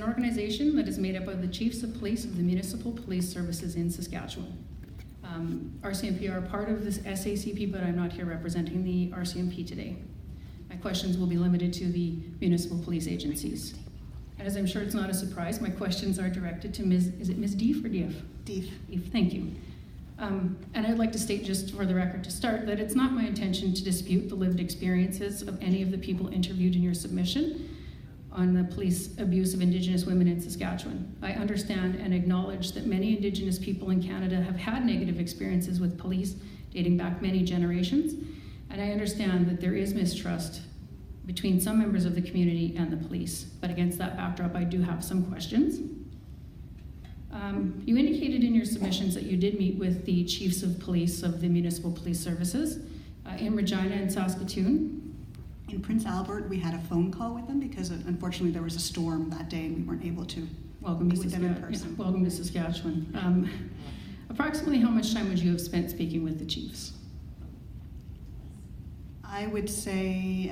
an organization that is made up of the chiefs of police of the municipal police services in Saskatchewan. RCMP are part of this SACP, but I'm not here representing the RCMP today. My questions will be limited to the municipal police agencies. And as I'm sure it's not a surprise, my questions are directed to is it Ms. Deef or Dief? Deef. Deef, thank you. And I'd like to state just for the record to start that it's not my intention to dispute the lived experiences of any of the people interviewed in your submission on the police abuse of Indigenous women in Saskatchewan. I understand and acknowledge that many Indigenous people in Canada have had negative experiences with police dating back many generations, and I understand that there is mistrust between some members of the community and the police. But against that backdrop, I do have some questions. You indicated in your submissions that you did meet with the chiefs of police of the municipal police services in Regina and Saskatoon. In Prince Albert, we had a phone call with them because unfortunately there was a storm that day and we weren't able to meet with them in person. Welcome to Saskatchewan. Approximately how much time would you have spent speaking with the chiefs? I would say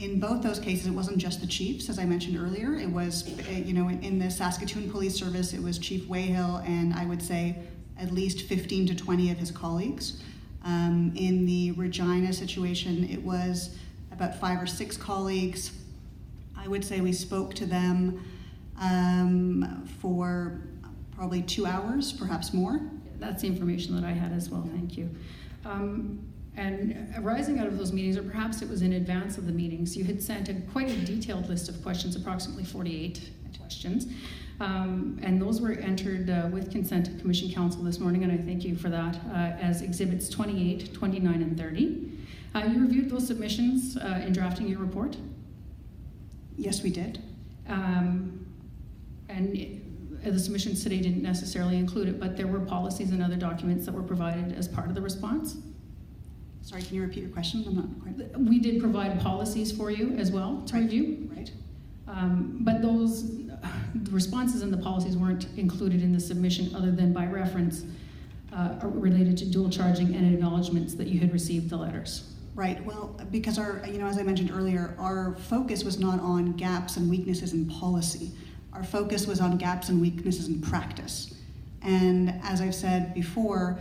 in both those cases, it wasn't just the chiefs, as I mentioned earlier. It was, in the Saskatoon Police Service, it was Chief Wayhill and I would say at least 15 to 20 of his colleagues. In the Regina situation, it was about 5 or 6 colleagues. I would say we spoke to them for probably 2 hours, perhaps more. That's the information that I had as well, thank you. And arising out of those meetings, or perhaps it was in advance of the meetings, you had sent quite a detailed list of questions, approximately 48 questions. And those were entered with consent of Commission Council this morning, and I thank you for that, as exhibits 28, 29, and 30. You reviewed those submissions in drafting your report? Yes, we did. And the submissions today didn't necessarily include it, but there were policies and other documents that were provided as part of the response? Sorry, can you repeat your question? I'm not quite... We did provide policies for you as well to review. Right. But those the responses and the policies weren't included in the submission other than by reference related to dual charging and acknowledgements that you had received the letters. Right, well, because as I mentioned earlier, our focus was not on gaps and weaknesses in policy. Our focus was on gaps and weaknesses in practice. And as I've said before,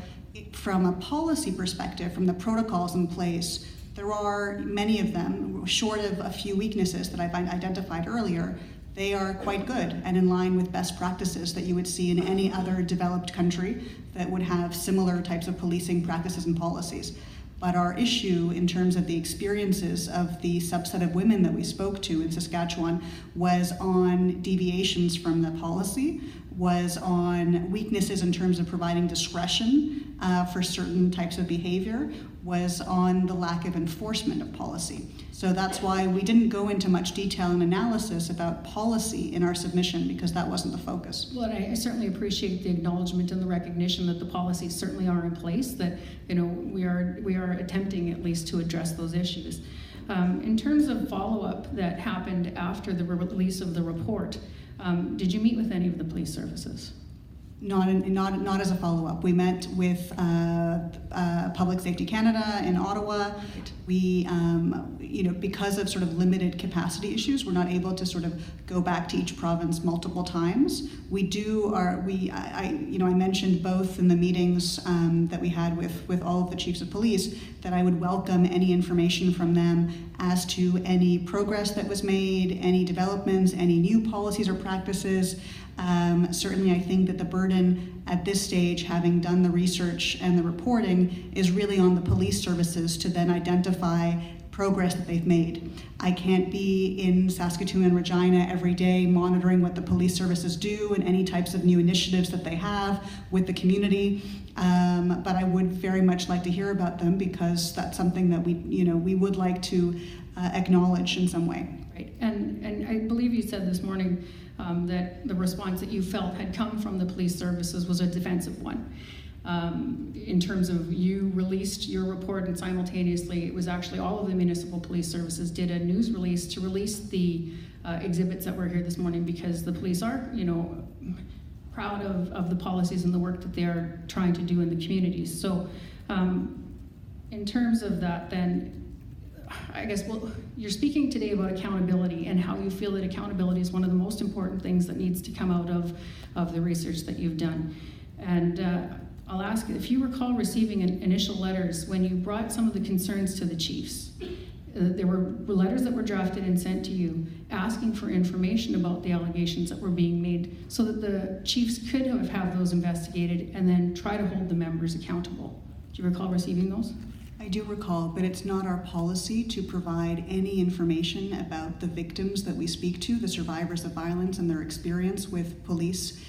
from a policy perspective, from the protocols in place, there are many of them, short of a few weaknesses that I've identified earlier. They are quite good and in line with best practices that you would see in any other developed country that would have similar types of policing practices and policies. But our issue in terms of the experiences of the subset of women that we spoke to in Saskatchewan was on deviations from the policy, was on weaknesses in terms of providing discretion for certain types of behavior, was on the lack of enforcement of policy. So that's why we didn't go into much detail and analysis about policy in our submission, because that wasn't the focus. Well, I certainly appreciate the acknowledgement and the recognition that the policies certainly are in place, that we are attempting at least to address those issues. In terms of follow-up that happened after the release of the report, did you meet with any of the police services? Not as a follow-up. We met with Public Safety Canada in Ottawa. We, because of sort of limited capacity issues, we're not able to sort of go back to each province multiple times. I mentioned both in the meetings that we had with all of the chiefs of police that I would welcome any information from them as to any progress that was made, any developments, any new policies or practices. Certainly I think that the burden at this stage, having done the research and the reporting, is really on the police services to then identify progress that they've made. I can't be in Saskatoon and Regina every day monitoring what the police services do and any types of new initiatives that they have with the community, but I would very much like to hear about them, because that's something that we would like to acknowledge in some way. Right, and I believe you said this morning that the response that you felt had come from the police services was a defensive one. In terms of you released your report, and simultaneously it was actually all of the municipal police services did a news release to release the exhibits that were here this morning, because the police are, proud of the policies and the work that they are trying to do in the communities. So in terms of that then, I guess, well, you're speaking today about accountability and how you feel that accountability is one of the most important things that needs to come out of the research that you've done. And I'll ask, if you recall receiving initial letters when you brought some of the concerns to the chiefs, there were letters that were drafted and sent to you asking for information about the allegations that were being made so that the chiefs could have those investigated and then try to hold the members accountable. Do you recall receiving those? I do recall, but it's not our policy to provide any information about the victims that we speak to, the survivors of violence and their experience with police,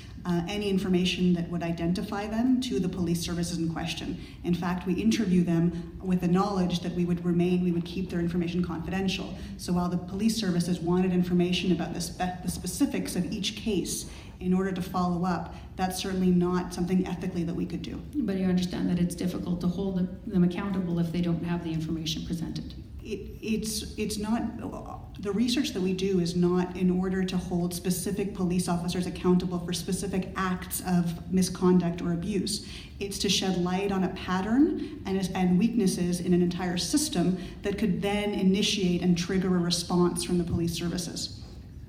any information that would identify them to the police services in question. In fact, we interview them with the knowledge that we would keep their information confidential. So while the police services wanted information about the specifics of each case in order to follow up, that's certainly not something ethically that we could do. But you understand that it's difficult to hold them accountable if they don't have the information presented. It's not, the research that we do is not in order to hold specific police officers accountable for specific acts of misconduct or abuse. It's to shed light on a pattern and weaknesses in an entire system that could then initiate and trigger a response from the police services.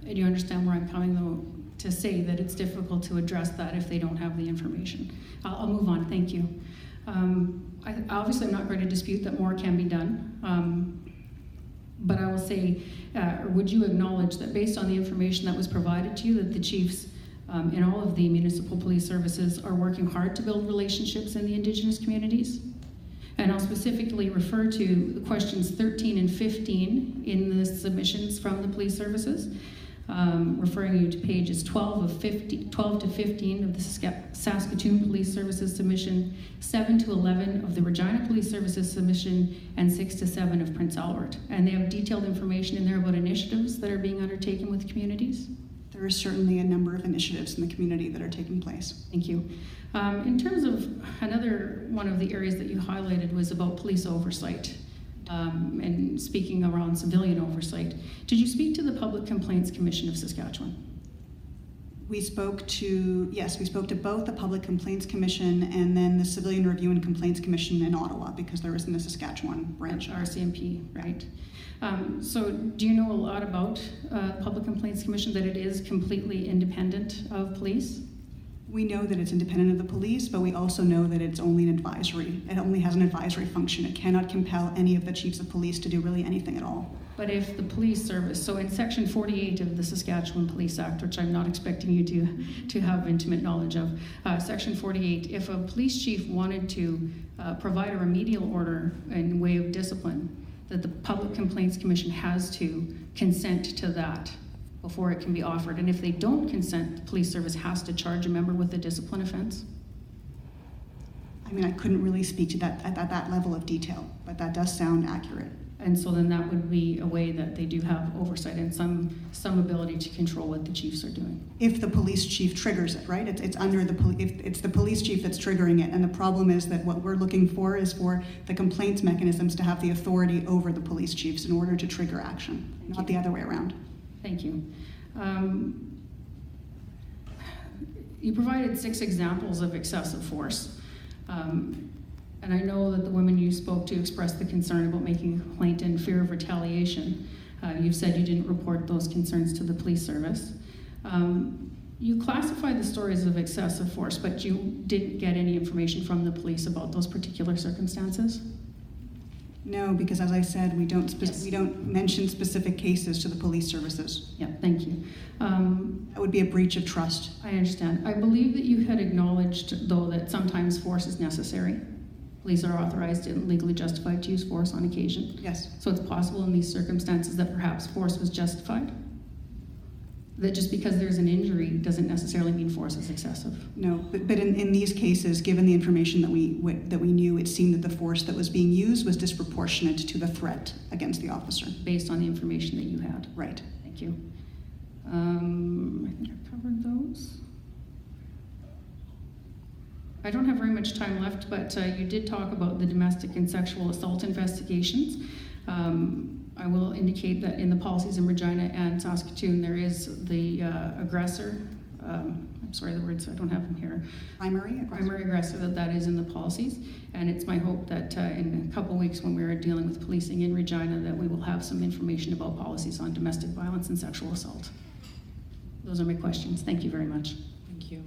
And you understand where I'm coming, though, to say that it's difficult to address that if they don't have the information. I'll move on, thank you. Obviously, I'm not going to dispute that more can be done. But I will say, or would you acknowledge that based on the information that was provided to you, that the chiefs in all of the municipal police services are working hard to build relationships in the Indigenous communities? And I'll specifically refer to the questions 13 and 15 in the submissions from the police services, referring you to pages 12 to 15 of the Saskatoon Police Services submission, 7 to 11 of the Regina Police Services submission, and 6 to 7 of Prince Albert. And they have detailed information in there about initiatives that are being undertaken with communities. There is certainly a number of initiatives in the community that are taking place. Thank you. In terms of another one of the areas that you highlighted was about police oversight. And speaking around civilian oversight, did you speak to the Public Complaints Commission of Saskatchewan? We spoke to both the Public Complaints Commission and then the Civilian Review and Complaints Commission in Ottawa, because there isn't a Saskatchewan branch. RCMP, right? So do you know a lot about Public Complaints Commission, that it is completely independent of police? We know that it's independent of the police, but we also know that it's only an advisory. It only has an advisory function. It cannot compel any of the chiefs of police to do really anything at all. But if the police service, so in Section 48 of the Saskatchewan Police Act, which I'm not expecting you to have intimate knowledge of, Section 48, if a police chief wanted to provide a remedial order in way of discipline, that the Public Complaints Commission has to consent to that before it can be offered. And if they don't consent, the police service has to charge a member with a discipline offense? I mean, I couldn't really speak to that at that level of detail, but that does sound accurate. And so then that would be a way that they do have oversight and some ability to control what the chiefs are doing. If the police chief triggers it, right? It's under it's the police chief that's triggering it. And the problem is that what we're looking for is for the complaints mechanisms to have the authority over the police chiefs in order to trigger action, not the other way around. Thank you. You provided 6 examples of excessive force. And I know that the women you spoke to expressed the concern about making a complaint in fear of retaliation. You've said you didn't report those concerns to the police service. You classified the stories of excessive force, but you didn't get any information from the police about those particular circumstances? No, because as I said, we don't mention specific cases to the police services. Yeah, thank you. That would be a breach of trust. I understand. I believe that you had acknowledged, though, that sometimes force is necessary. Police are authorized and legally justified to use force on occasion. Yes. So it's possible in these circumstances that perhaps force was justified? That just because there's an injury doesn't necessarily mean force is excessive? No, but in these cases, given the information that we knew, it seemed that the force that was being used was disproportionate to the threat against the officer. Based on the information that you had? Right. Thank you. I think I've covered those. I don't have very much time left, but you did talk about the domestic and sexual assault investigations. I will indicate that in the policies in Regina and Saskatoon, there is the aggressor I'm sorry, the words, I don't have them here. Primary aggressive, that is in the policies. And it's my hope that in a couple weeks when we're dealing with policing in Regina, that we will have some information about policies on domestic violence and sexual assault. Those are my questions. Thank you very much. Thank you.